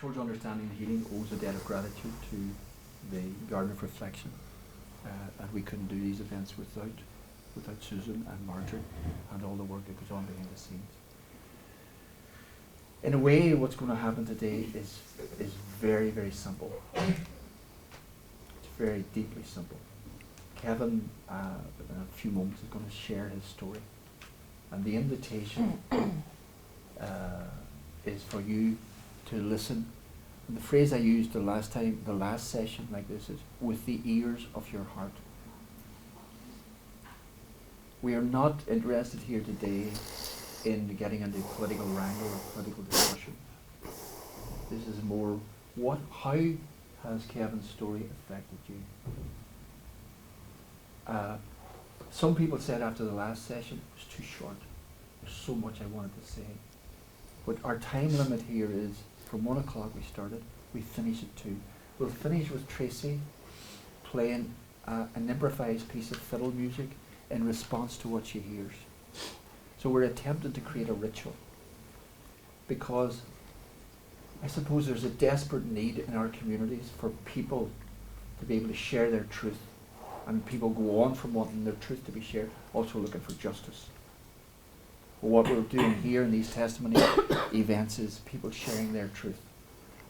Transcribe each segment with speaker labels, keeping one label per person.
Speaker 1: towards understanding and healing owes a debt of gratitude to the Garden of Reflection. And we couldn't do these events without Susan and Marjorie and all the work that goes on behind the scenes. In a way, what's going to happen today is very, very simple. It's very deeply simple. Kevin, in a few moments, is going to share his story. And the invitation is for you to listen. And the phrase I used the last session like this is, with the ears of your heart. We are not interested here today in getting into political wrangle or political discussion. This is more, how has Kevin's story affected you? Some people said after the last session, it was too short. There's so much I wanted to say. But our time limit here is, from 1 o'clock we started, we finish at 2. We'll finish with Tracy playing an improvised piece of fiddle music in response to what she hears. So we're attempting to create a ritual, because I suppose there's a desperate need in our communities for people to be able to share their truth, and people go on from wanting their truth to be shared, also looking for justice. What we're doing here in these testimony events is people sharing their truth.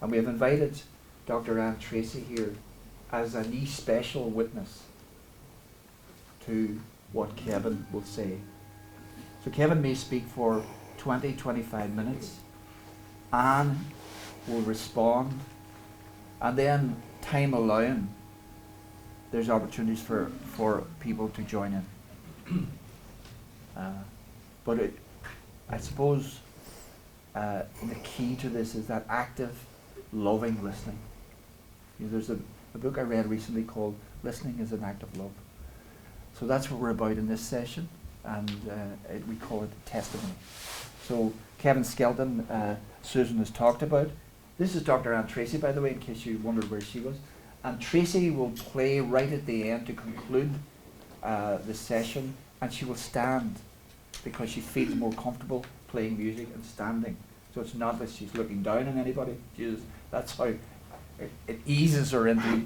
Speaker 1: And we have invited Dr. Anne Tracy here as a nice special witness to what Kevin will say. So Kevin may speak for 20-25 minutes. Anne will respond, and then, time allowing, there's opportunities for people to join in. But I suppose the key to this is that active, loving listening. There's a book I read recently called Listening is an Act of Love. So that's what we're about in this session, and we call it testimony. So Kevin Skelton, Susan has talked about. This is Dr. Anne Tracy, by the way, in case you wondered where she was. And Tracy will play right at the end to conclude the session, and she will stand because she feels more comfortable playing music and standing. So it's not that she's looking down on anybody. That's how it eases her into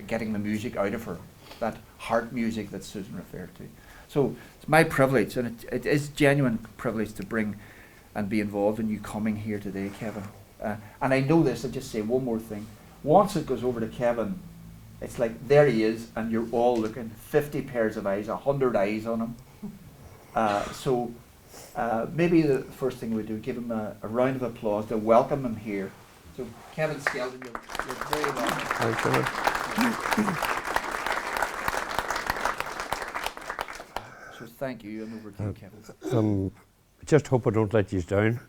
Speaker 1: getting the music out of her, that heart music that Susan referred to. So it's my privilege, and it is genuine privilege to bring and be involved in you coming here today, Kevin. And I know this, I'll just say one more thing. Once it goes over to Kevin, it's like there he is, and you're all looking, 50 pairs of eyes, 100 eyes on him. So maybe the first thing we do, give him a round of applause to welcome him here. So Kevin Skelton, you're very welcome.
Speaker 2: Thank you.
Speaker 1: So thank you, and over to you, Kevin.
Speaker 2: Just hope I don't let you down.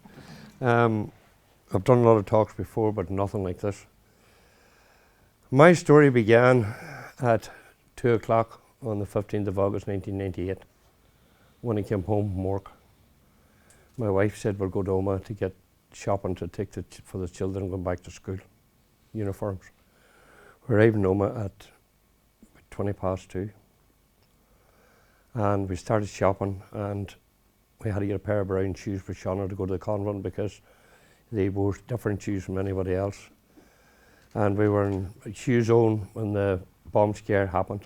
Speaker 2: I've done a lot of talks before, but nothing like this. My story began at 2 o'clock on the 15th of August 1998 when I came home from work. My wife said we'll go to Oma to get shopping to take for the children going back to school, uniforms. We arrived in Oma at 20 past 2, and we started shopping, and we had to get a pair of brown shoes for Shauna to go to the convent because they wore different shoes from anybody else. And we were in a shoe zone when the bomb scare happened,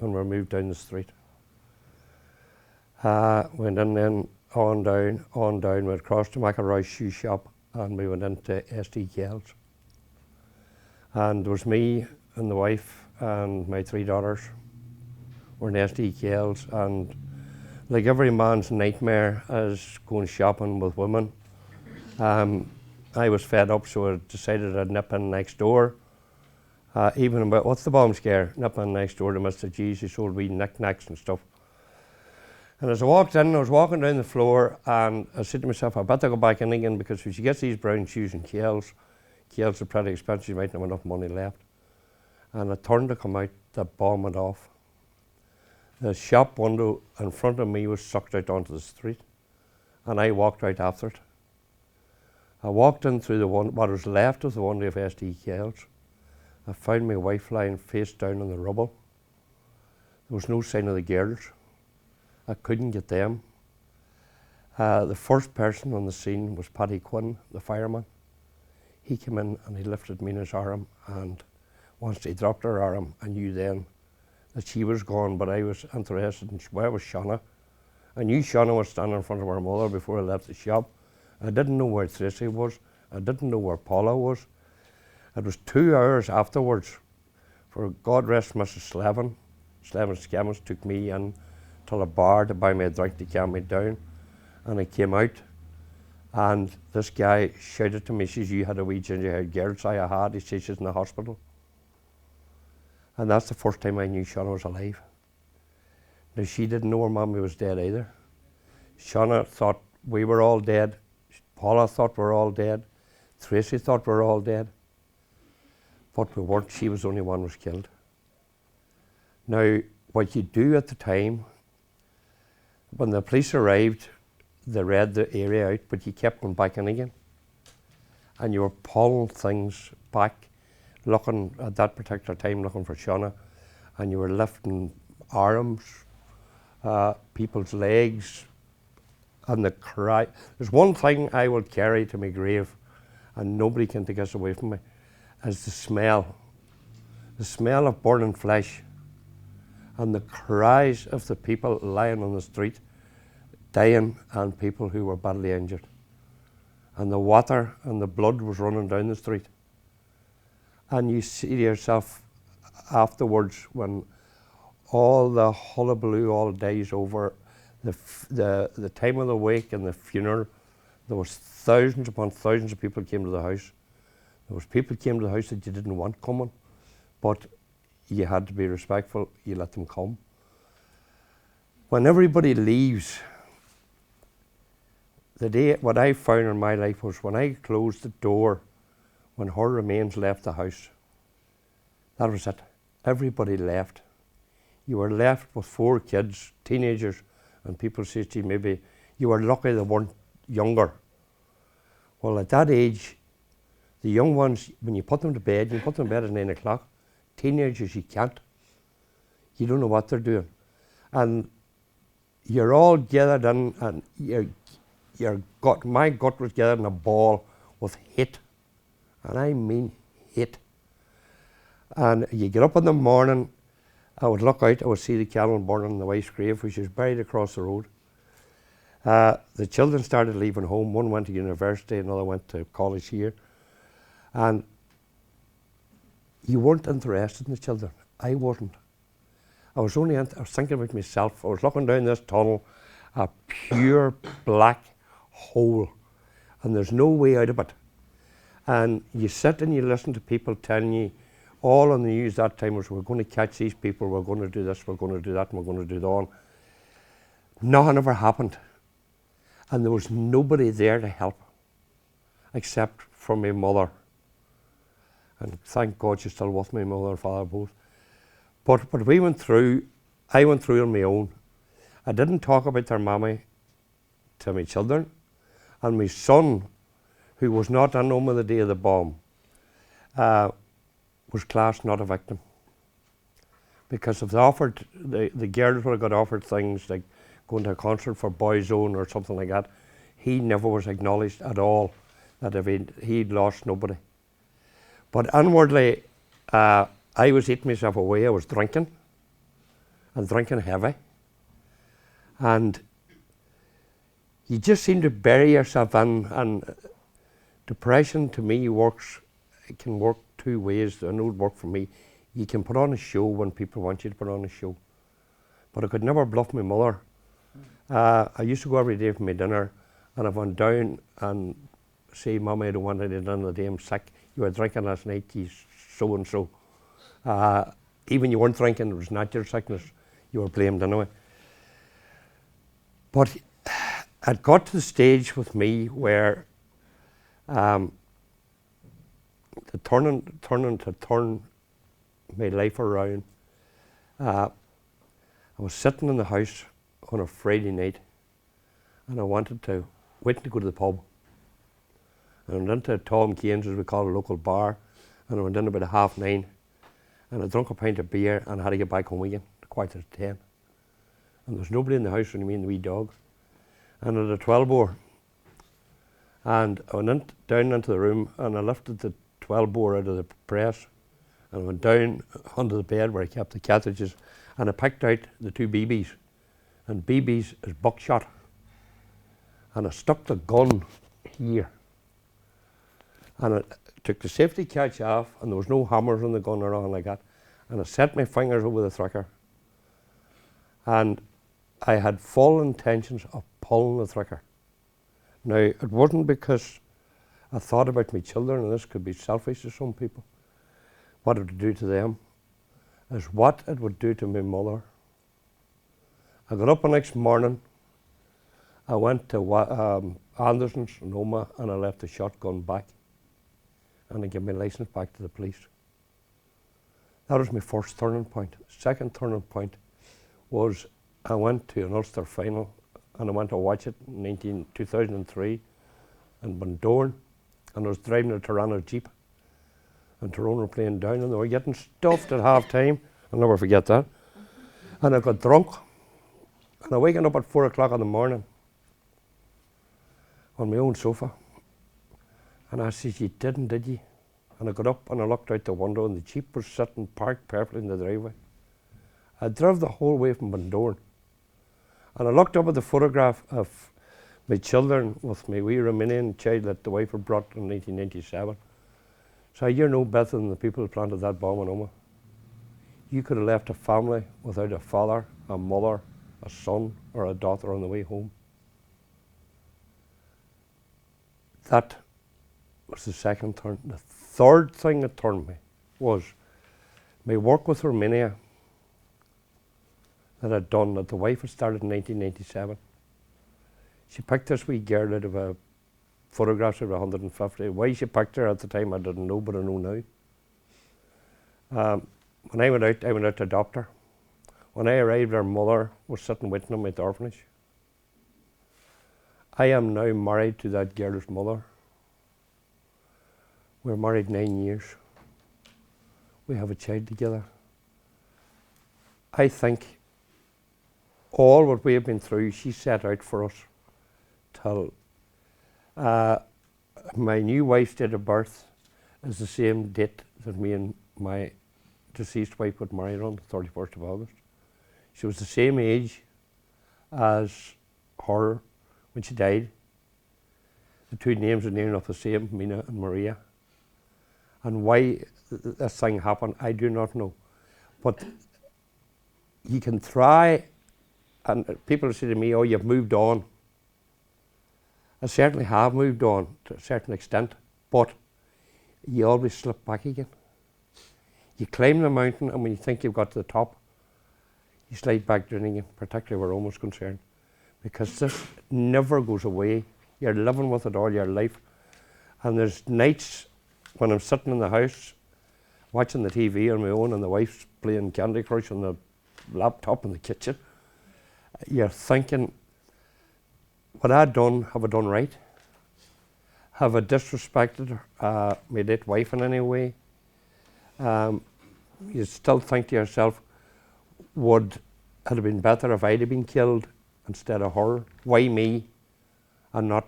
Speaker 2: and we were moved down the street. Went in then on down, went across to McElroy's shoe shop, and we went into SD Kells. And there was me and the wife and my 3 daughters were in SD Kells, and like every man's nightmare is going shopping with women. I was fed up, so I decided I'd nip in next door. Even about, what's the bomb scare? Nip in next door to Mr. G's, who sold wee knickknacks and stuff. And as I walked in, I was walking down the floor, and I said to myself, I better go back in again, because if she gets these brown shoes in Kells are pretty expensive, she might not have enough money left. And I turned to come out, the bomb went off. The shop window in front of me was sucked out onto the street, and I walked right after it. I walked in through what was left of the window of SD Kells. I found my wife lying face down in the rubble. There was no sign of the girls. I couldn't get them. The first person on the scene was Paddy Quinn, the fireman. he came in and he lifted Mina's arm, and once he dropped her arm, I knew then that she was gone, but I was interested in where was Shauna. I knew Shauna was standing in front of her mother before I left the shop. I didn't know where Tracy was. I didn't know where Paula was. It was 2 hours afterwards, for God rest Mrs. Slevin. Slevin Scammons took me in to the bar to buy me a drink to calm me down. And I came out, and this guy shouted to me, he says, "You had a wee ginger-haired girl." So I had. He says, "She's in the hospital." And that's the first time I knew Shauna was alive. Now, she didn't know her mommy was dead either. Shauna thought we were all dead. Paula thought we were all dead. Tracy thought we were all dead. But we weren't. She was the only one who was killed. Now, what you do at the time, when the police arrived, they read the area out, but you kept going back in again. And you were pulling things back, looking at that particular time, looking for Shauna, and you were lifting arms, people's legs, and the cry. There's one thing I will carry to my grave, and nobody can take this away from me, is the smell of burning flesh, and the cries of the people lying on the street, dying, and people who were badly injured. And the water and the blood was running down the street. And you see to yourself afterwards, when all the hullabaloo all dies over, the time of the wake and the funeral, there was thousands upon thousands of people came to the house. There was people came to the house that you didn't want coming, but you had to be respectful, you let them come. When everybody leaves, the day, what I found in my life was when I closed the door, when her remains left the house, that was it. Everybody left. You were left with 4 kids, teenagers, and people say to you, maybe you were lucky they weren't younger. Well, at that age, the young ones, when you put them to bed, you put them to bed at 9 o'clock. Teenagers, you can't. You don't know what they're doing. And you're all gathered in, and my gut was gathered in a ball with hate. And I mean hate. And you get up in the morning, I would look out, I would see the candle burning in the wife's grave, which is buried across the road. The children started leaving home. One went to university, another went to college here. And you weren't interested in the children. I wasn't. I was thinking about myself. I was looking down this tunnel, a pure black hole, and there's no way out of it. And you sit and you listen to people telling you, all on the news that time was, we're going to catch these people, we're going to do this, we're going to do that, and we're going to do that. Nothing ever happened. And there was nobody there to help, except for my mother. And thank God she's still with me, mother and father both. But we went through, I went through on my own. I didn't talk about their mammy to my children. And my son, who was not in home on the day of the bomb, was classed not a victim. Because if they offered, the girls would have got offered things like going to a concert for Boyzone or something like that. He never was acknowledged at all that if he'd lost nobody. But inwardly, I was eating myself away. I was drinking, and drinking heavy. And you just seem to bury yourself in, and depression to me works, it can work 2 ways. I know it worked for me. You can put on a show when people want you to put on a show. But I could never bluff my mother. I used to go every day for my dinner, and if I went down and say, "Mummy, I don't want any dinner today, I'm sick. You were drinking last night, you so-and-so." Even you weren't drinking, it was not your sickness. You were blamed anyway. But it got to the stage with me where to turn my life around. I was sitting in the house on a Friday night, and I wanted to wait to go to the pub. And I went into Tom Kane's, as we call it, a local bar, and I went in about 9:30, and I drank a pint of beer, and I had to get back home again, 9:45. And there was nobody in the house, when you mean the wee dog. And at a 12 hour, And I went down into the room and I lifted the 12 bore out of the press and I went down under the bed where I kept the cartridges and I picked out the 2 BBs. And BBs is buckshot. And I stuck the gun here. And I took the safety catch off and there was no hammers on the gun or anything like that. And I set my fingers over the trigger. And I had full intentions of pulling the trigger. Now, it wasn't because I thought about my children, and this could be selfish to some people, what it would do to them, is what it would do to my mother. I got up the next morning, I went to Anderson's in Oma, and I left the shotgun back, and I gave my license back to the police. That was my first turning point. Second turning point was I went to an Ulster final and I went to watch it in 2003 in Bundoran, and I was driving a Tirana Jeep and Tyrone were playing down and they were getting stuffed at half time. I'll never forget that. And I got drunk and I waking up at 4 o'clock in the morning on my own sofa and I said, "You didn't, did you?" And I got up and I looked out the window and the Jeep was sitting parked perfectly in the driveway. I drove the whole way from Bundoran. And I looked up at the photograph of my children with my wee Romanian child that the wife had brought in 1997. So you're no better than the people who planted that bomb in Oma. You could have left a family without a father, a mother, a son, or a daughter on the way home. That was the second turn. The third thing that turned me was my work with Romania that I'd done, that the wife had started in 1987. She picked this wee girl out of a photographs of 150. Why she picked her at the time I didn't know, but I know now. When I went out to adopt her. When I arrived, her mother was sitting waiting on me at the orphanage. I am now married to that girl's mother. We're married 9 years. We have a child together. I think all what we have been through, she set out for us till my new wife's date of birth is the same date that me and my deceased wife got married on, the 31st of August. She was the same age as her when she died. The 2 names are near enough the same, Mina and Maria. And why this thing happened, I do not know. But you can try, and people say to me, "Oh, you've moved on." I certainly have moved on to a certain extent, but you always slip back again. You climb the mountain, and when you think you've got to the top, you slide back down again, particularly where Roma's concerned. Because this never goes away. You're living with it all your life. And there's nights when I'm sitting in the house, watching the TV on my own, and the wife's playing Candy Crush on the laptop in the kitchen. You're thinking, what I've done, have I done right? Have I disrespected my late wife in any way? You still think to yourself, would it have been better if I'd have been killed instead of her? Why me and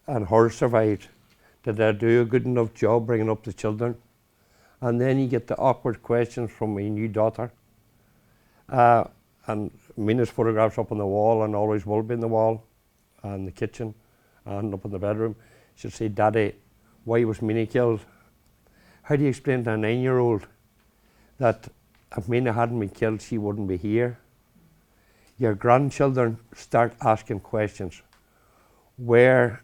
Speaker 2: her survived? Did I do a good enough job bringing up the children? And then you get the awkward questions from my new daughter. And Mina's photographs up on the wall and always will be in the wall and the kitchen and up in the bedroom. She'll say, "Daddy, why was Mina killed?" How do you explain to a 9-year-old that if Mina hadn't been killed, she wouldn't be here? Your grandchildren start asking questions. Where's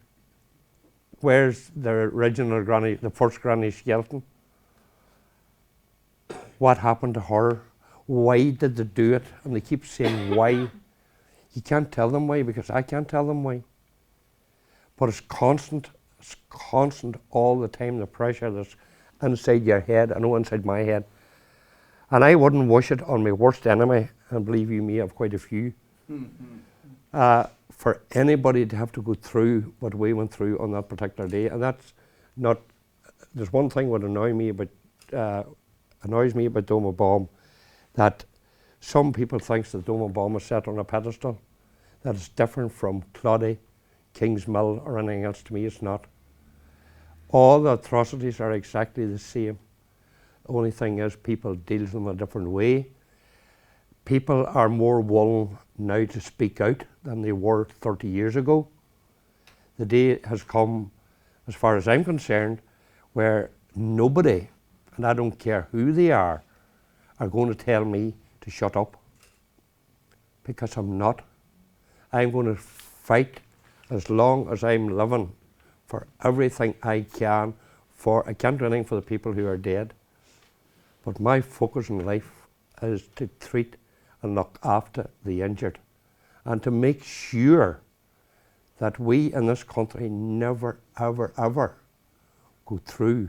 Speaker 2: the original granny, the first granny Skelton? What happened to her? Why did they do it? And they keep saying why. You can't tell them why, because I can't tell them why. But it's constant all the time, the pressure that's inside your head, I know inside my head. And I wouldn't wish it on my worst enemy, and believe you me, I have quite a few. For anybody to have to go through what we went through on that particular day. And that's not, there's one thing that annoys me about Doma Bomb, that some people think that Doma Bomb is set on a pedestal, that it's different from Claudy, Kingsmill or anything else. To me, it's not. All the atrocities are exactly the same. The only thing is people deal with them a different way. People are more willing now to speak out than they were 30 years ago. The day has come, as far as I'm concerned, where nobody, and I don't care who they are going to tell me to shut up. Because I'm not. I'm going to fight as long as I'm living for everything I can. I can't do anything for the people who are dead. But my focus in life is to treat and look after the injured, and to make sure that we in this country never, ever, ever go through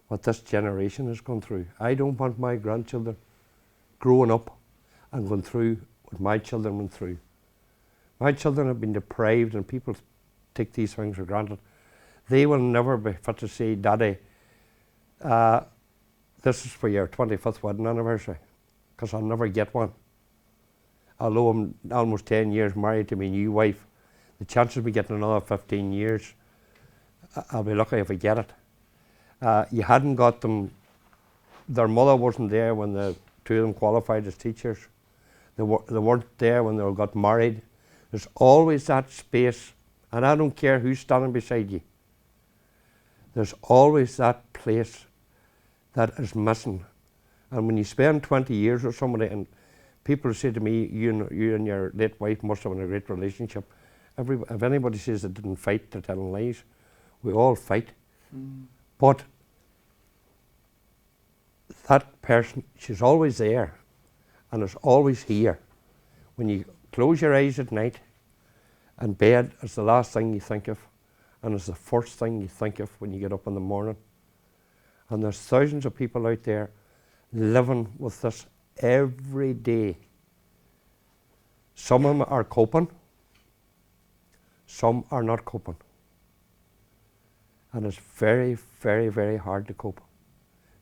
Speaker 2: what this generation has gone through. I don't want my grandchildren growing up and going through what my children went through. My children have been deprived, and people take these things for granted. They will never be fit to say, Daddy, this is for your 25th wedding anniversary, because I'll never get one. Although I'm almost 10 years married to my new wife, the chances of me getting another 15 years, I'll be lucky if I get it. You hadn't got them, their mother wasn't there when the two of them qualified as teachers. They weren't there when they got married. There's always that space, and I don't care who's standing beside you. There's always that place that is missing. And when you spend 20 years with somebody, and people say to me, you and your late wife must have had a great relationship. If anybody says they didn't fight, they're telling lies. We all fight. But that person, she's always there, and is always here. When you close your eyes at night, and bed is the last thing you think of, and it's the first thing you think of when you get up in the morning. And there's thousands of people out there living with this every day. Some of them are coping, some are not coping. And it's very, very, very hard to cope.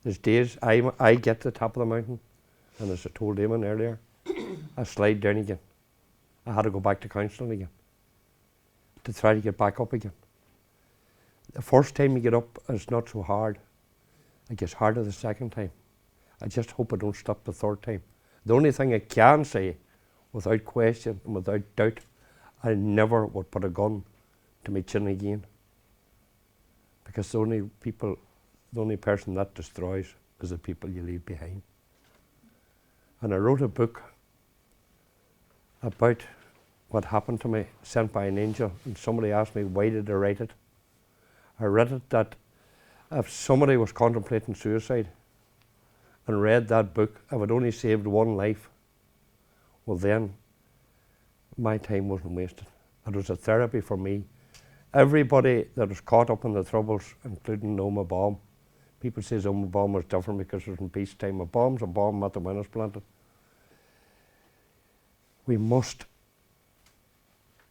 Speaker 2: There's days I get to the top of the mountain, and as I told Eamon earlier, I slide down again. I had to go back to counselling again to try to get back up again. The first time you get up is not so hard. It gets harder the second time. I just hope I don't stop the third time. The only thing I can say, without question and without doubt, I never would put a gun to my chin again. Because the only person that destroys is the people you leave behind. And I wrote a book about what happened to me, sent by an angel, and somebody asked me, why did I write it? I read it that if somebody was contemplating suicide and read that book, if it only saved one life, well then, my time wasn't wasted. It was a therapy for me. Everybody that was caught up in the troubles, including Oma Bomb, people say Oma Bomb was different because it was in peacetime. A bomb's a bomb at the when it's planted. We must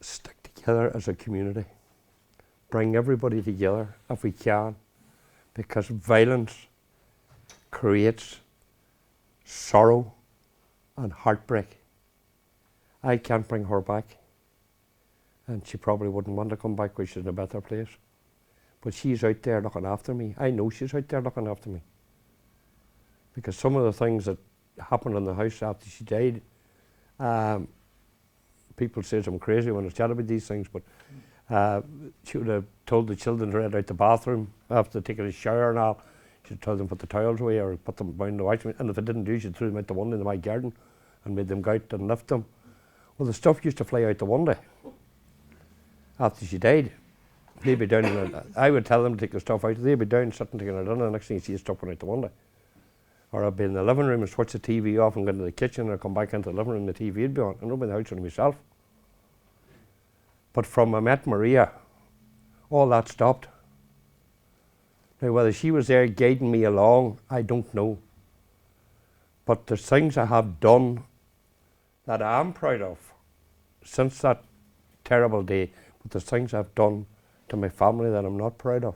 Speaker 2: stick together as a community. Bring everybody together if we can, because violence creates sorrow and heartbreak. I can't bring her back, and she probably wouldn't want to come back because she's in a better place. But she's out there looking after me. I know she's out there looking after me. Because some of the things that happened in the house after she died, people say I'm crazy when I chat about these things, but she would have told the children to head out the bathroom after taking a shower and all. She'd tell them to put the towels away or put them behind the washing machine. And if they didn't do, she'd throw them out the window in my garden and made them go out and lift them. Well, the stuff used to fly out the window after she died. They'd be down, I would tell them to take the stuff out. They'd be down sitting taking it in, and the next thing you see is stuff going out the window. Or I'd be in the living room and switch the TV off and go into the kitchen, and I'd come back into the living room and the TV would be on. And I'd be in the house with myself. But from I met Maria, all that stopped. Now, whether she was there guiding me along, I don't know. But there's things I have done that I am proud of since that terrible day. But there's things I've done to my family that I'm not proud of.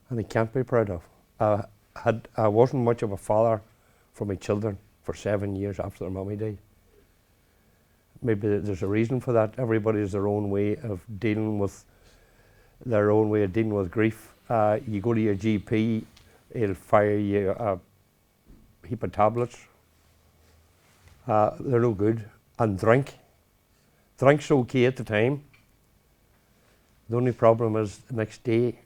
Speaker 2: And I can't be proud of. I wasn't much of a father for my children for 7 years after their mummy died. maybe there's a reason for that. Everybody has their own way of dealing with grief. You go to your GP, he'll fire you a heap of tablets. They're no good. And drink's okay at the time. The only problem is the next day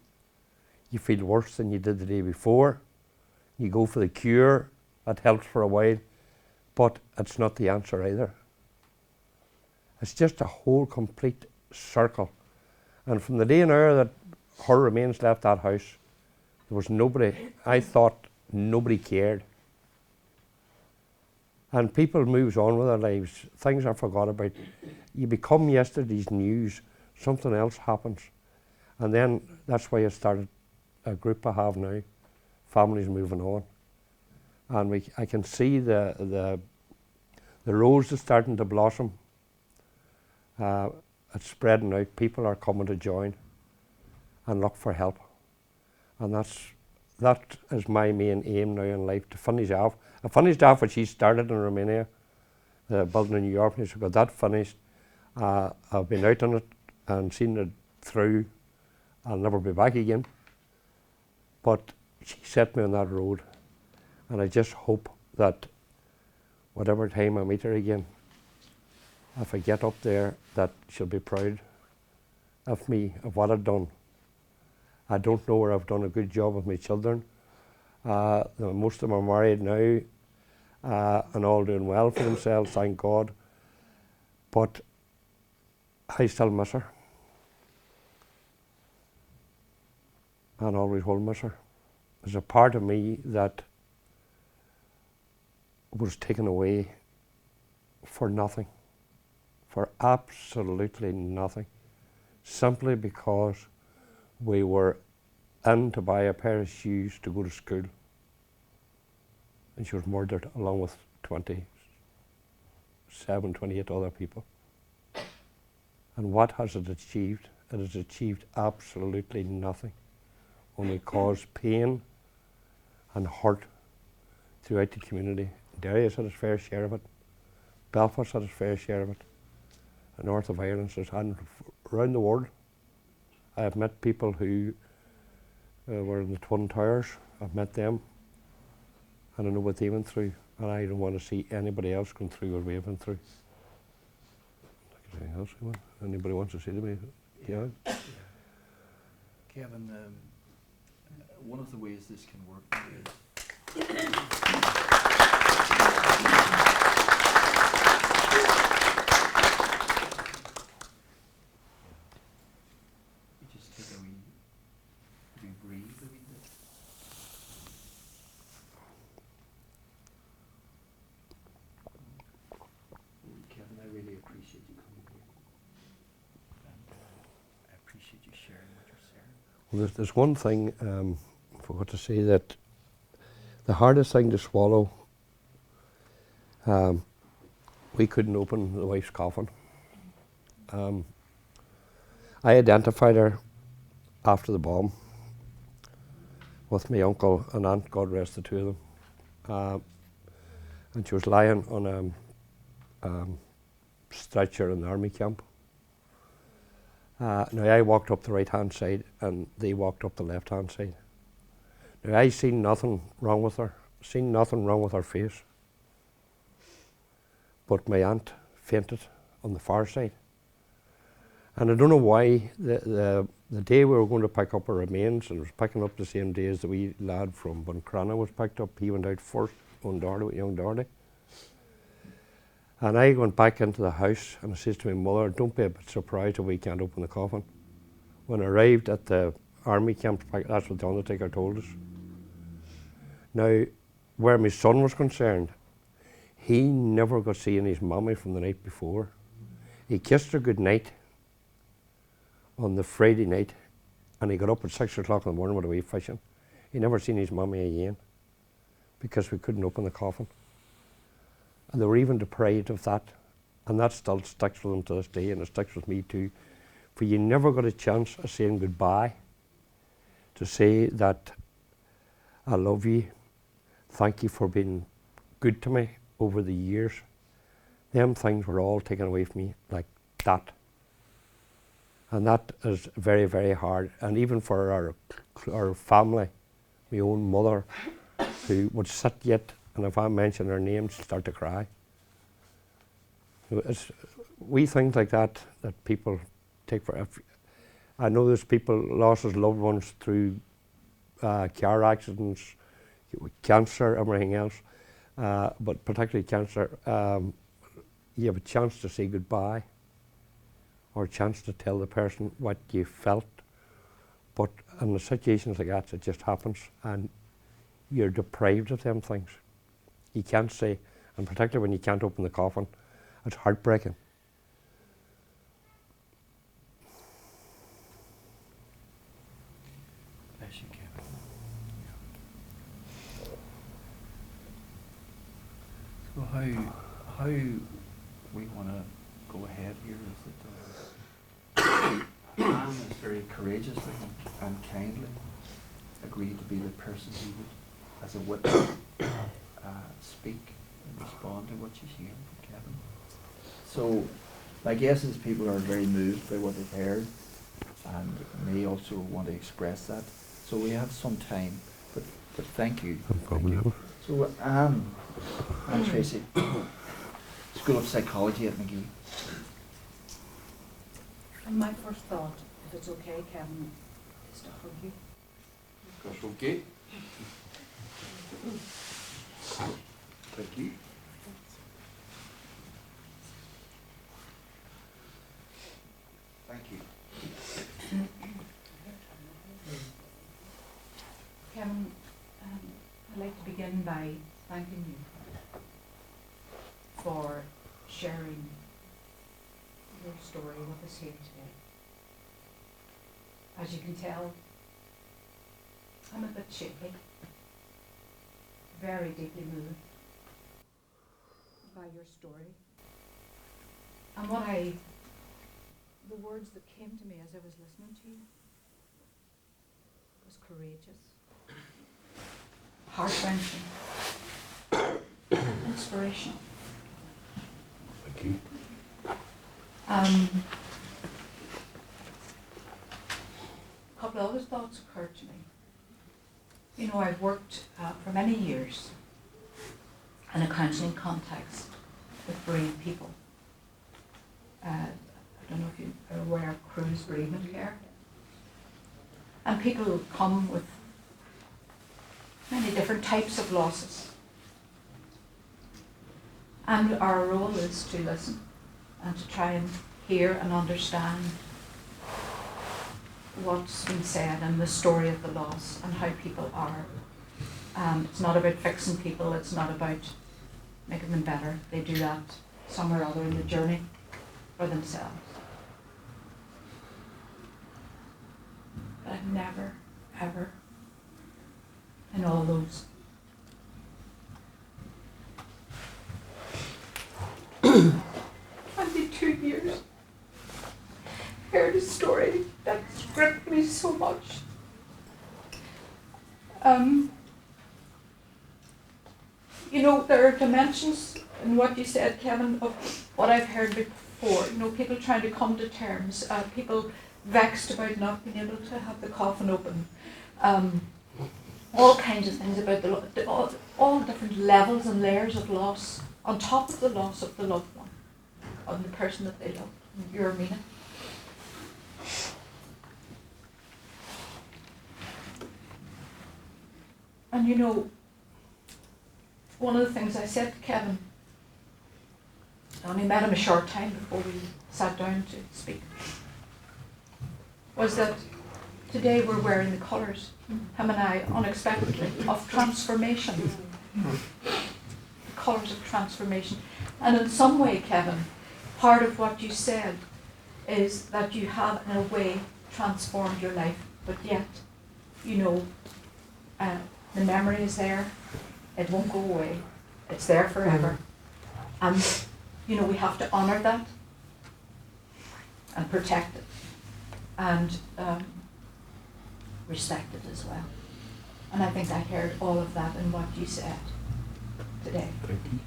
Speaker 2: you feel worse than you did the day before. You go for the cure, that helps for a while, but it's not the answer either. It's just a whole complete circle. And from the day and hour that her remains left that house, there was nobody, I thought nobody cared. And people moves on with their lives, things are forgot about. You become yesterday's news, something else happens. And then that's why I started a group I have now, Families Moving On. And I can see the rose is starting to blossom. It's spreading out, people are coming to join and look for help. And that is my main aim now in life, to finish off. I finished off what she started in Romania, building a new orphanage. I got that finished. I've been out on it and seen it through. I'll never be back again. But she set me on that road. And I just hope that whatever time I meet her again, if I get up there, that she'll be proud of me, of what I've done. I don't know where I've done a good job with my children. Most of them are married now and all doing well for themselves, thank God. But I still miss her. And always will miss her. There's a part of me that was taken away for nothing, for absolutely nothing, simply because we were in to buy a pair of shoes to go to school. And she was murdered along with 28 other people. And what has it achieved? It has achieved absolutely nothing, only caused pain and hurt throughout the community. Derry's had its fair share of it. Belfast had its fair share of it. The north of Ireland has had around the world. I have met people who were in the Twin Towers. I've met them, and I know what they went through, and I don't want to see anybody else going through what we went through. Anything else? Anybody wants to say to me? Yeah.
Speaker 1: Kevin, one of the ways this can work is you just take a wee breathe a wee bit. Kevin, I really appreciate you coming here. I appreciate you sharing what you're sharing.
Speaker 2: Well, there's one thing I forgot to say, that the hardest thing to swallow, we couldn't open the wife's coffin. I identified her after the bomb with my uncle and aunt, God rest the two of them. And she was lying on a stretcher in the army camp. Now I walked up the right hand side and they walked up the left hand side. Now I seen nothing wrong with her, seen nothing wrong with her face. But my aunt fainted on the far side. And I don't know why the day we were going to pick up her remains, and it was picking up the same day as the wee lad from Buncrana was picked up. He went out first, young Dardy. And I went back into the house and I says to my mother, don't be a bit surprised if we can't open the coffin. When I arrived at the army camp, that's what the undertaker told us. Now, where my son was concerned, he never got seeing his mummy from the night before. He kissed her good night on the Friday night, and he got up at 6 o'clock in the morning with a wee fishing. He never seen his mummy again because we couldn't open the coffin. And they were even deprived of that, and that still sticks with them to this day, and it sticks with me too. For you never got a chance of saying goodbye, to say that I love you, thank you for being good to me over the years. them things were all taken away from me like that. And that is very, very hard. And even for our family, my own mother, who would sit yet, and if I mention her name, she'd start to cry. It's wee things like that that people take for. I know there's people lost their loved ones through car accidents, cancer, everything else, but particularly cancer. You have a chance to say goodbye, or a chance to tell the person what you felt. But in the situations like that, it just happens, and you're deprived of them things. You can't say, and particularly when you can't open the coffin, it's heartbreaking.
Speaker 1: Bless you, Kevin. So how we want to go ahead here is that Anne is very courageously and kindly agreed to be the person who would, as a witness, speak and respond to what she's hearing from Kevin. So my guess is people are very moved by what they've heard and may also want to express that. So we have some time, but thank you.
Speaker 2: No problem.
Speaker 1: Thank you. So Anne Tracy, School of Psychology at McGee.
Speaker 3: And my first thought, if it's okay, Kevin, is to hug you.
Speaker 1: That's okay. Thank you. Thank you.
Speaker 3: Kevin, I'd like to begin by thanking you for sharing your story with us here today. As you can tell, I'm a bit shaky, very deeply moved by your story. And the words that came to me as I was listening to you was courageous, heart-wrenching, inspirational.
Speaker 2: Thank you.
Speaker 3: A couple of other thoughts occurred to me. You know, I've worked for many years in a counselling context with bereaved people. I don't know if you are aware of Cruise Bereavement Care. And people come with many different types of losses. And our role is to listen and to try and hear and understand what's been said and the story of the loss and how people are. It's not about fixing people, it's not about making them better. They do that somewhere or other in the journey for themselves. But I've never, ever, in all those 22 years, heard a story that gripped me so much. You know, there are dimensions in what you said, Kevin, of what I've heard before. You know, people trying to come to terms, people vexed about not being able to have the coffin open. All kinds of things about all different levels and layers of loss on top of the loss of the loved one, on the person that they love, your Mina. And you know, one of the things I said to Kevin, I only met him a short time before we sat down to speak, was that today we're wearing the colours, him and I, unexpectedly, of transformation. The colours of transformation. And in some way, Kevin, part of what you said is that you have, in a way, transformed your life, but yet, you know, the memory is there, it won't go away, it's there forever. And, you know, we have to honour that and protect it and respect it as well. And I think I heard all of that in what you said today.
Speaker 2: Thank you.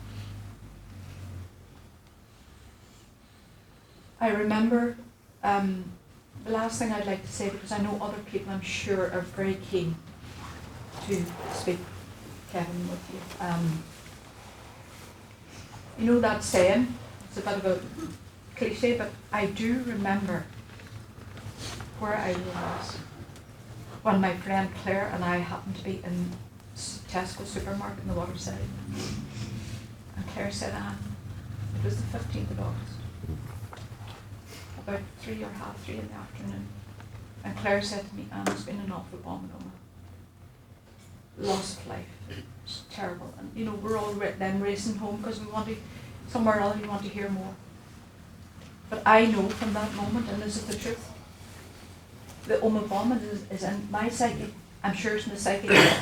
Speaker 3: I remember the last thing I'd like to say, because I know other people I'm sure are very keen to speak, Kevin, with you. You know that saying, it's a bit of a cliche, but I do remember where I was when my friend Claire and I happened to be in Tesco supermarket in the Waterside. And Claire said, Anne, it was the 15th of August, about 3 or half 3 in the afternoon. And Claire said to me, Anne, there's been an awful bomb in Oma. Loss of life. It's terrible. And you know, we're all then racing home because we want to, somewhere else we want to hear more. But I know from that moment, and this is the truth, the Oma bomb is in my psyche. I'm sure it's in the psyche of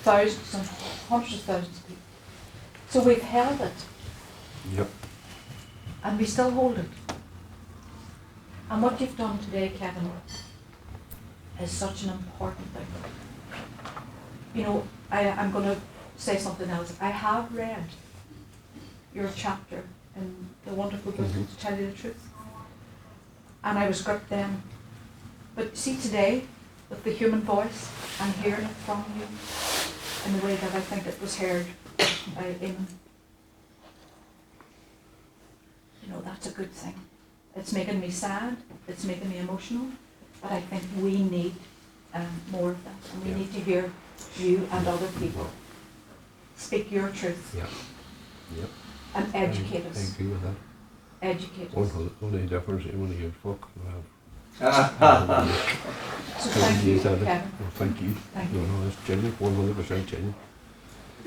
Speaker 3: thousands and hundreds of thousands of people. So we've held it.
Speaker 2: Yep.
Speaker 3: And we still hold it. And what you've done today, Kevin, is such an important thing. You know, I'm going to say something else. I have read your chapter in the wonderful book, To Tell You the Truth. And I was gripped then. But see today, with the human voice, I'm hearing it from you in the way that I think it was heard by Eamon. You know, that's a good thing. It's making me sad, it's making me emotional, but I think we need more of that. And we need to hear you and other people speak your truth.
Speaker 2: Yep.
Speaker 3: And educate us.
Speaker 2: I agree with that.
Speaker 3: Educate us.
Speaker 2: Only difference is when you fuck.
Speaker 3: So thank you, Kevin.
Speaker 2: Well, thank you.
Speaker 3: Thank you.
Speaker 2: No, that's genuine, 100% genuine.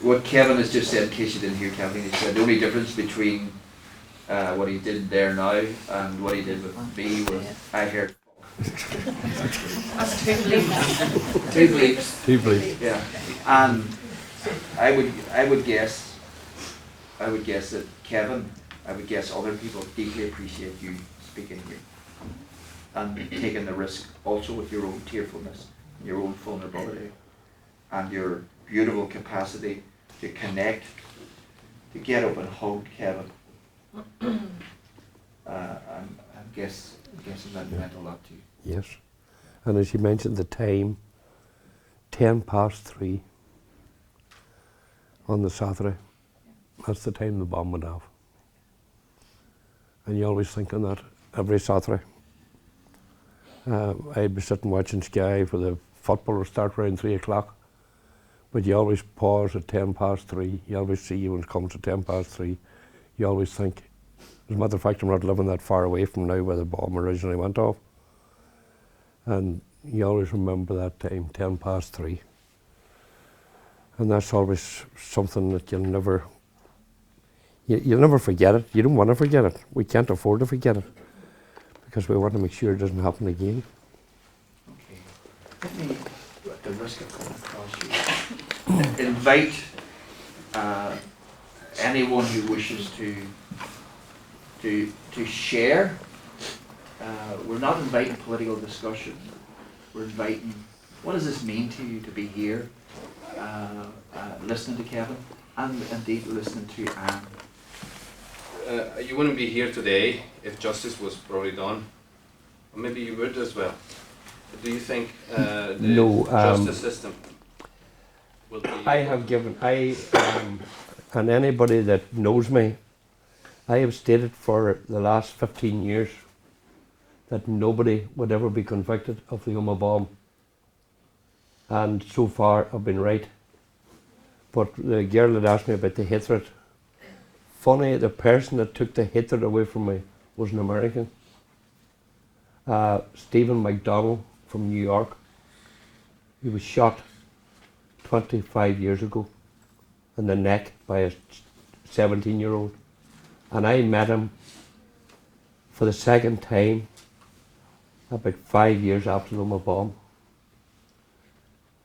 Speaker 1: What Kevin has just said, in case you didn't hear Kevin, he said the only difference between what he did there now and what he did with me was I heard
Speaker 3: That's two bleeps.
Speaker 1: two bleeps.
Speaker 2: Two bleeps.
Speaker 1: Yeah, and I would guess that Kevin, I would guess other people deeply appreciate you speaking here and taking the risk also with your own tearfulness, your own vulnerability, and your beautiful capacity to connect, to get up and hug Kevin. I'm guessing that meant a lot to you.
Speaker 2: Yes. And as you mentioned the time, 3:10 on the Saturday, that's the time the bomb went off. And you always think on that every Saturday. I'd be sitting watching Sky for the football would start around 3 o'clock, but you always pause at 3:10. You always see when it comes to 3:10, you always think, as a matter of fact, I'm not living that far away from now where the bomb originally went off. And you always remember that time, 3:10. And that's always something that you'll never forget it. You don't want to forget it. We can't afford to forget it because we want to make sure it doesn't happen again.
Speaker 1: Okay. Let me, at the risk of coming across you, invite anyone who wishes to share. We're not inviting political discussion. We're inviting, what does this mean to you to be here, listening to Kevin, and indeed listening to Anne?
Speaker 4: You wouldn't be here today if justice was probably done. Or maybe you would as well. Do you think the justice system will be...
Speaker 2: And anybody that knows me, I have stated for the last 15 years that nobody would ever be convicted of the Oma bomb. And so far I've been right. But the girl that asked me about the hatred, funny, the person that took the hatred away from me was an American. Stephen McDonald from New York. He was shot 25 years ago in the neck by a 17-year-old. And I met him for the second time about 5 years after the Oma bomb.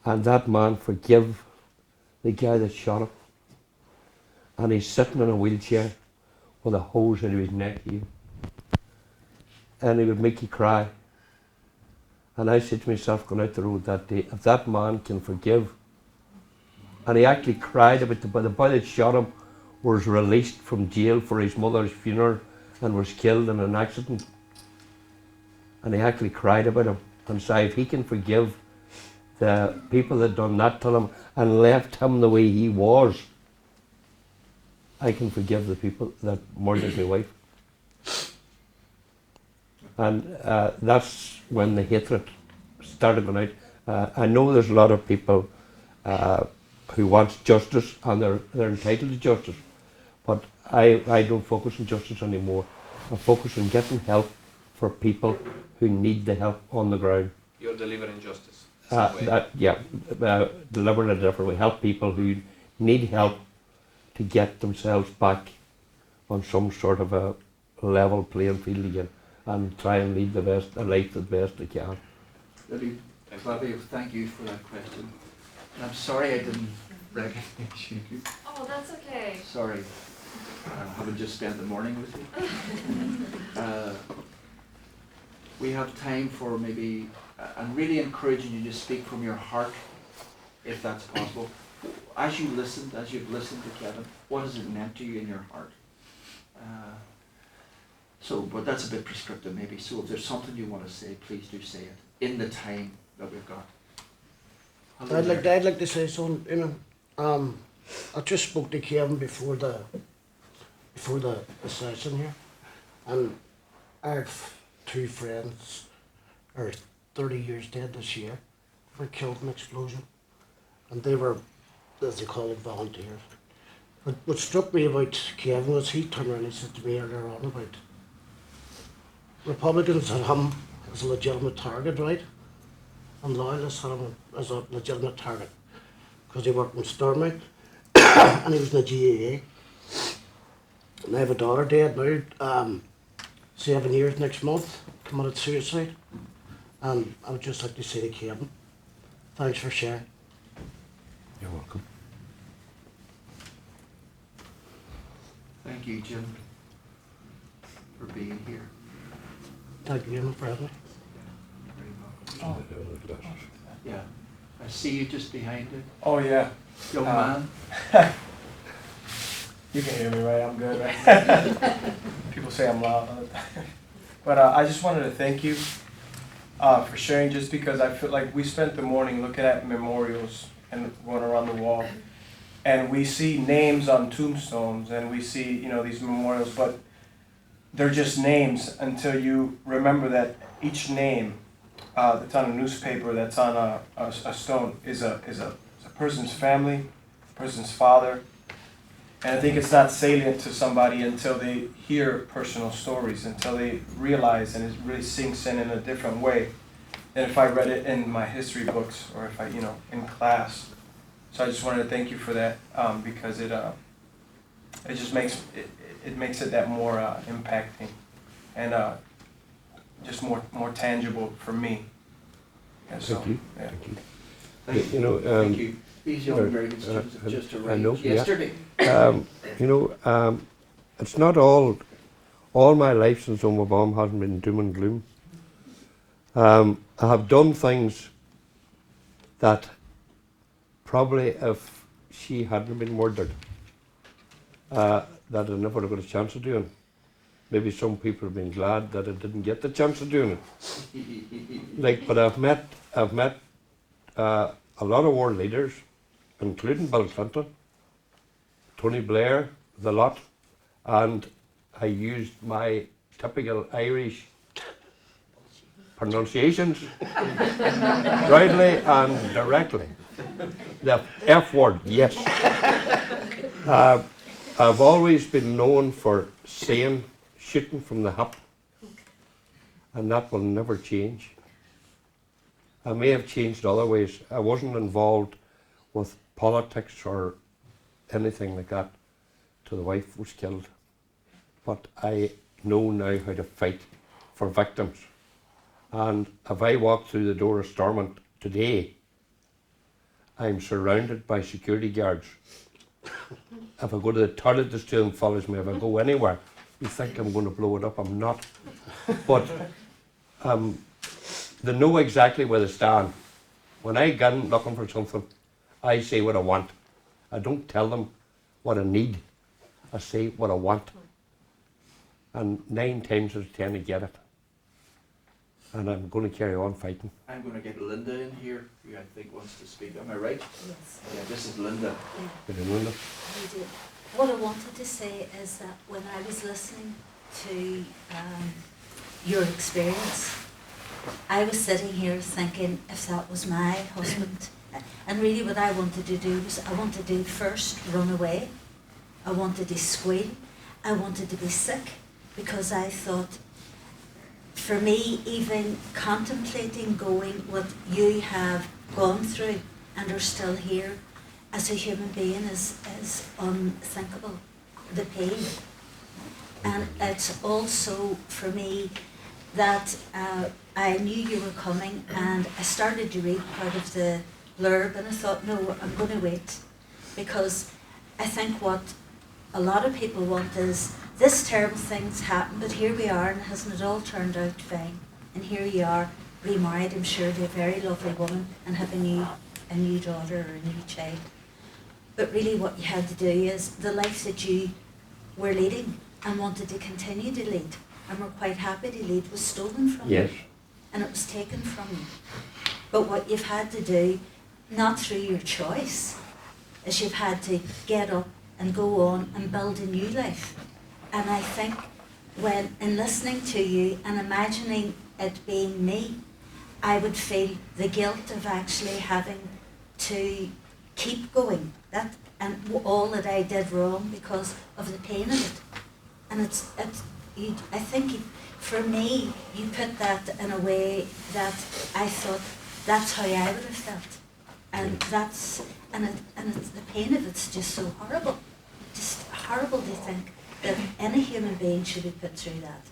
Speaker 2: And that man forgave the guy that shot him. And he's sitting in a wheelchair with a hose into his neck here. And he would make you cry. And I said to myself, going out the road that day, if that man can forgive, and he actually cried about the boy that shot him was released from jail for his mother's funeral, and was killed in an accident. And he actually cried about him and said if he can forgive the people that done that to him and left him the way he was, I can forgive the people that murdered my wife. And that's when the hatred started going out. I know there's a lot of people who want justice, and they're entitled to justice, but I don't focus on justice anymore. I focus on getting help for people who need the help on the ground.
Speaker 4: You're delivering justice.
Speaker 2: Delivering it a different way. Help people who need help to get themselves back on some sort of a level playing field again, and try and lead a life the best they can.
Speaker 1: Flavio, thank you for that question. And I'm sorry I didn't recognize you.
Speaker 5: Oh, that's okay.
Speaker 1: Sorry, having just spent the morning with you. We have time for maybe, I'm really encouraging you to speak from your heart, if that's possible. As you've listened to Kevin, what has it meant to you in your heart? But that's a bit prescriptive maybe, so if there's something you want to say, please do say it, in the time that we've got. Hello there.
Speaker 6: I'd like to say something, you know. I just spoke to Kevin before the session here, and I have two friends, are 30 years dead this year, were killed in an explosion, and they were, as they call it, volunteers. But what struck me about Kevin was he turned around and said to me earlier on about Republicans had him as a legitimate target, right? And loyalists had him as a legitimate target because he worked in Stormont and he was in the GAA. And I have a daughter dead now, 7 years next month, committed suicide. And I would just like to say to Kevin, thanks for sharing.
Speaker 2: You're welcome.
Speaker 1: Thank you, Jim, for being here.
Speaker 6: Thank you for having me.
Speaker 1: Very welcome. Yeah, I see you just behind it.
Speaker 7: Oh yeah.
Speaker 1: Young man.
Speaker 7: You can hear me, right? I'm good, right? People say I'm loud. But I just wanted to thank you for sharing, just because I feel like we spent the morning looking at memorials and going around the wall. And we see names on tombstones, and we see, these memorials, but they're just names until you remember that each name that's on a newspaper, that's on a stone, is a person's family, a person's father. And I think it's not salient to somebody until they hear personal stories, until they realize, and it really sinks in a different way than if I read it in my history books or if I, in class. So I just wanted to thank you for that, because it just makes it that more impacting and just more tangible for me. And so,
Speaker 2: Thank you.
Speaker 7: Yeah.
Speaker 2: Thank you.
Speaker 1: Thank you. Thank you. These young American students have just arrived yesterday.
Speaker 2: It's not all my life since Oma Bomb hasn't been doom and gloom. I have done things that probably if she hadn't been murdered, that I never got a chance of doing. Maybe some people have been glad that I didn't get the chance of doing it. But I've met a lot of world leaders, including Bill Clinton, Tony Blair, the lot, and I used my typical Irish pronunciations rightly and directly. The F word, yes. I've always been known for saying, shooting from the hip, and that will never change. I may have changed other ways. I wasn't involved with politics or anything like that till the wife was killed. But I know now how to fight for victims. And if I walk through the door of Stormont today, I'm surrounded by security guards. If I go to the toilet, the student follows me. If I go anywhere, you think I'm going to blow it up. I'm not. But they know exactly where they stand. When I go looking for something, I say what I want. I don't tell them what I need. I say what I want. and 9 times out of 10 I get it. And I'm going to carry on fighting.
Speaker 1: I'm going to get Linda in here, who I think wants to speak. Am I right?
Speaker 5: Yes.
Speaker 1: Yeah, this is Linda.
Speaker 2: Good evening.
Speaker 5: You do. What I wanted to say is that when I was listening to your experience, I was sitting here thinking if that was my husband, and really what I wanted to do was I wanted to first run away, I wanted to squeal, I wanted to be sick, because I thought, for me, even contemplating going what you have gone through and are still here as a human being is unthinkable, the pain. And it's also for me that I knew you were coming, and I started to read part of the blurb, and I thought, no, I'm going to wait, because I think what a lot of people want is this terrible thing's happened, but here we are, and hasn't it all turned out fine? And here you are, remarried, I'm sure, to a very lovely woman, and have a new daughter or a new child. But really what you had to do is the life that you were leading and wanted to continue to lead and were quite happy to lead was stolen from you.
Speaker 2: Yes.
Speaker 5: And it was taken from you. But what you've had to do, not through your choice, is you've had to get up and go on and build a new life. And I think when, in listening to you and imagining it being me, I would feel the guilt of actually having to keep going, that and all that I did wrong because of the pain of it. And I think for me, you put that in a way that I thought that's how I would have felt, and the pain of it's just so horrible, just horrible to think that any human being should be put through that.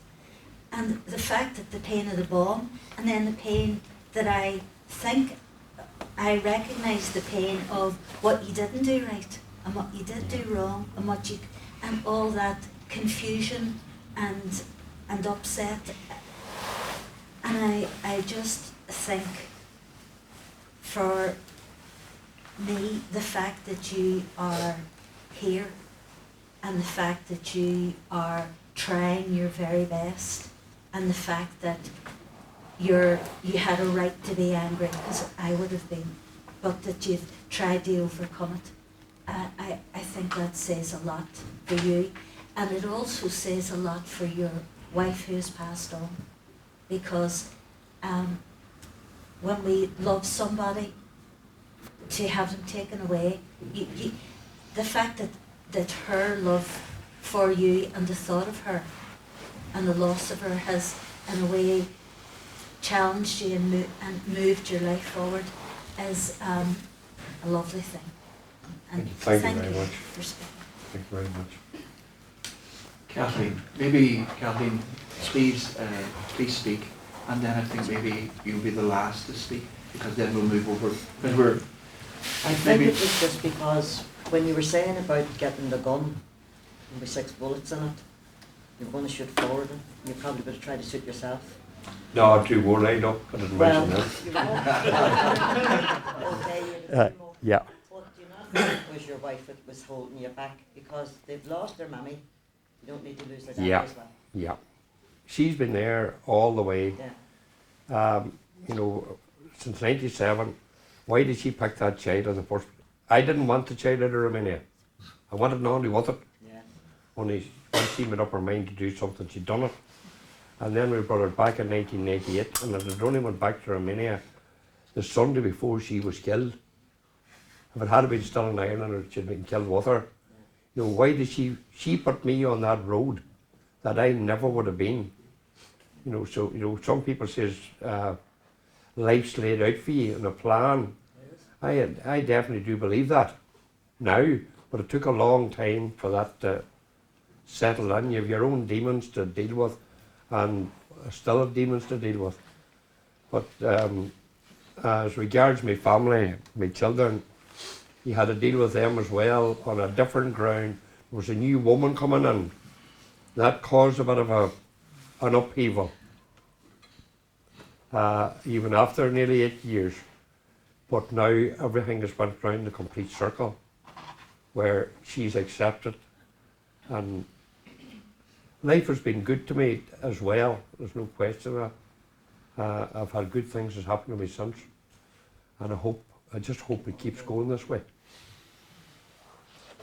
Speaker 5: And the fact that the pain of the bomb, and then the pain that I think I recognise the pain of what you didn't do right and what you did do wrong and all that confusion and upset. And I just think for me, the fact that you are here and the fact that you are trying your very best and the fact that you had a right to be angry, because I would have been, but that you've tried to overcome it. I think that says a lot for you, and it also says a lot for your wife who has passed on, because when we love somebody, to have them taken away, the fact that her love for you and the thought of her and the loss of her has in a way challenged you and moved your life forward is a lovely thing. And
Speaker 2: Thank you very much.
Speaker 5: for speaking.
Speaker 2: Thank you very much.
Speaker 1: Kathleen, please speak, and then I think maybe you'll be the last to speak, because then we'll move over, because
Speaker 8: I think it was just because when you were saying about getting the gun with 6 bullets in it, you were going to shoot forward and you probably would have tried to shoot yourself.
Speaker 2: No, 2 more lined up. I didn't mention that.
Speaker 8: You won't. Okay, you had 2 more.
Speaker 2: Yeah.
Speaker 8: But do you not think it was your wife that was holding you back? Because they've lost their mammy. You don't need to lose their daddy
Speaker 2: Yeah.
Speaker 8: as well.
Speaker 2: Yeah. She's been there all the way.
Speaker 8: Yeah.
Speaker 2: Since 97. Why did she pick that child in the first? I didn't want the child out of Romania. I wanted Nandi with it.
Speaker 8: Yeah.
Speaker 2: Only when she made up her mind to do something, she'd done it. And then we brought her back in 1988, and it had only went back to Romania the Sunday before she was killed. If it had been still in Ireland, or she'd been killed with her. Why did she put me on that road that I never would have been? Some people says life's laid out for you in a plan. I definitely do believe that now, but it took a long time for that to settle in. You have your own demons to deal with, and I still have demons to deal with. But as regards my family, my children, you had to deal with them as well on a different ground. There was a new woman coming in. That caused a bit of an upheaval, even after nearly 8 years. But now everything has went round the complete circle, where she's accepted, and life has been good to me as well. There's no question of that. I've had good things that's happened to me since, and I just hope it keeps going this way.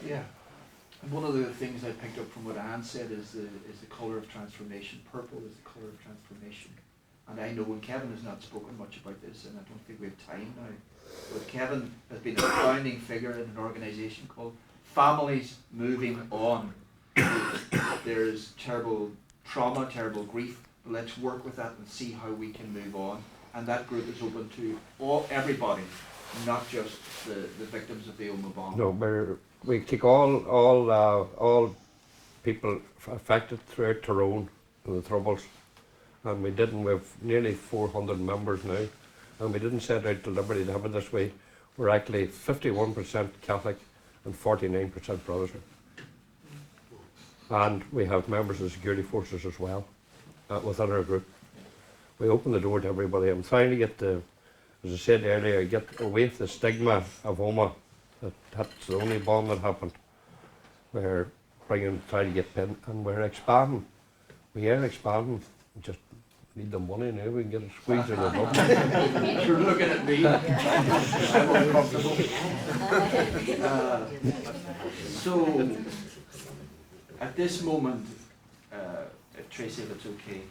Speaker 1: Yeah. And one of the things I picked up from what Anne said is the colour of transformation. Purple is the colour of transformation. And I know, and Kevin has not spoken much about this, and I don't think we have time now, but Kevin has been a founding figure in an organisation called Families Moving On. There's terrible trauma, terrible grief, but let's work with that and see how we can move on. And that group is open to everybody, not just the victims of the Oma bomb.
Speaker 2: No, we take all people affected throughout Tyrone and the Troubles, and we didn't. We have nearly 400 members now, and we didn't set out deliberately to have it this way. We're actually 51% Catholic and 49% Protestant, and we have members of the security forces as well within our group. We open the door to everybody. I'm trying to get as I said earlier, get away from the stigma of Oma. That's the only bomb that happened. We're trying to get pinned, and we're expanding. We are expanding. We just need the money now. We can get a squeeze in the bubble.
Speaker 1: You're looking at me. I'm uncomfortable. So, at this moment, if Tracy, if it's okay,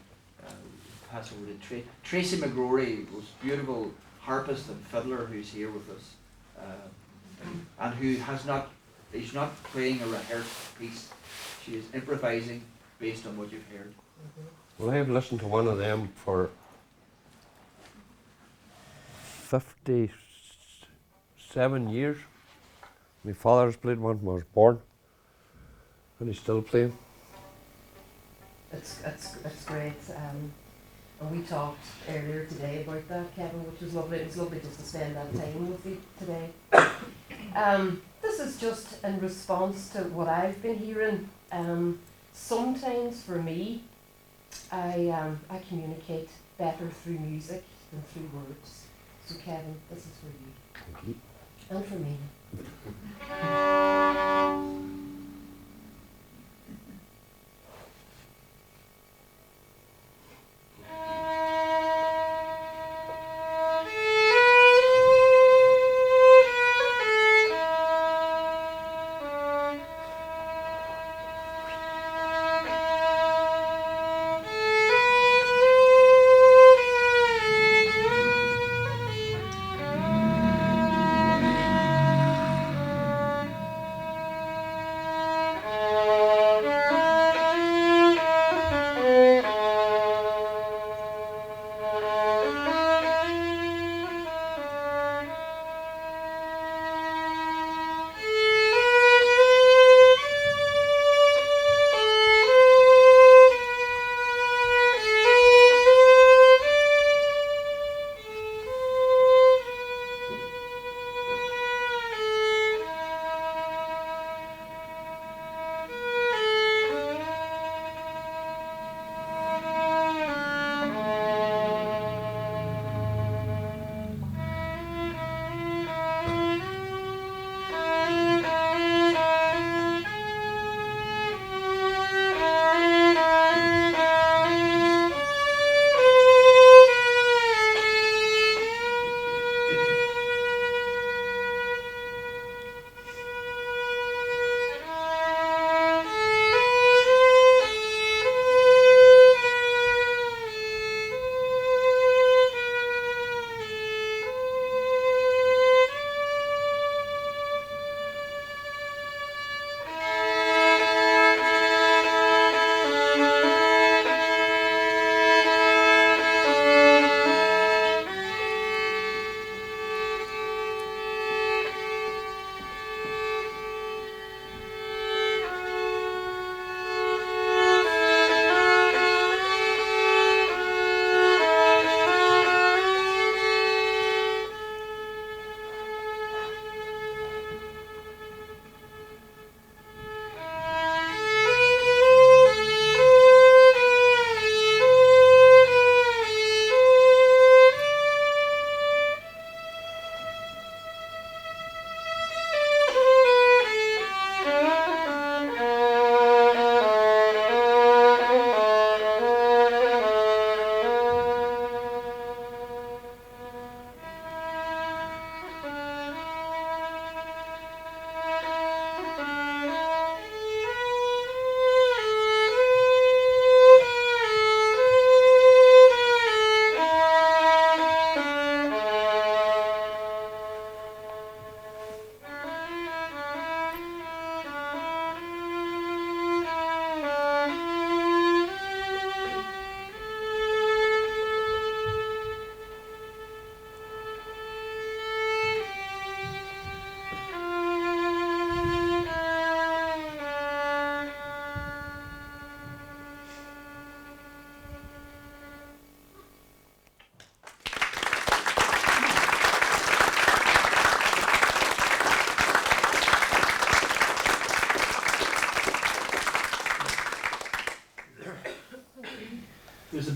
Speaker 1: pass over to Tracy McGrory was beautiful harpist and fiddler who's here with us, and who is not playing a rehearsed piece. She is improvising based on what you've heard.
Speaker 2: Well, I have listened to one of them for 57 years. My father's played one when I was born, and he's still playing.
Speaker 9: It's great. And we talked earlier today about that, Kevin, which was lovely. It was lovely just to spend that time with you today. This is just in response to what I've been hearing. Sometimes for me, I communicate better through music than through words. So Kevin, this is for you.
Speaker 2: Thank you.
Speaker 9: And for me.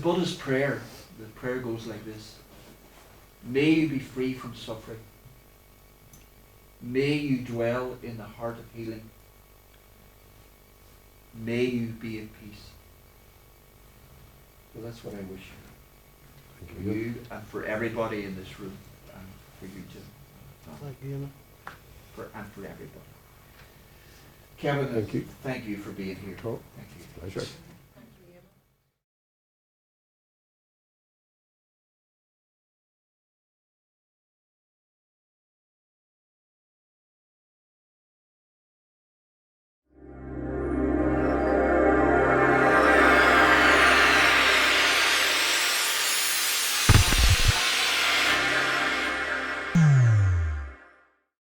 Speaker 1: Buddha's prayer. The prayer goes like this. May you be free from suffering. May you dwell in the heart of healing. May you be at peace. So that's what I wish you. For you and for everybody in this room. And for you too.
Speaker 6: Thank you, Ian.
Speaker 1: And for everybody. Kevin,
Speaker 2: Thank you.
Speaker 1: Thank you for being here.
Speaker 2: Oh,
Speaker 1: Thank you.
Speaker 2: pleasure.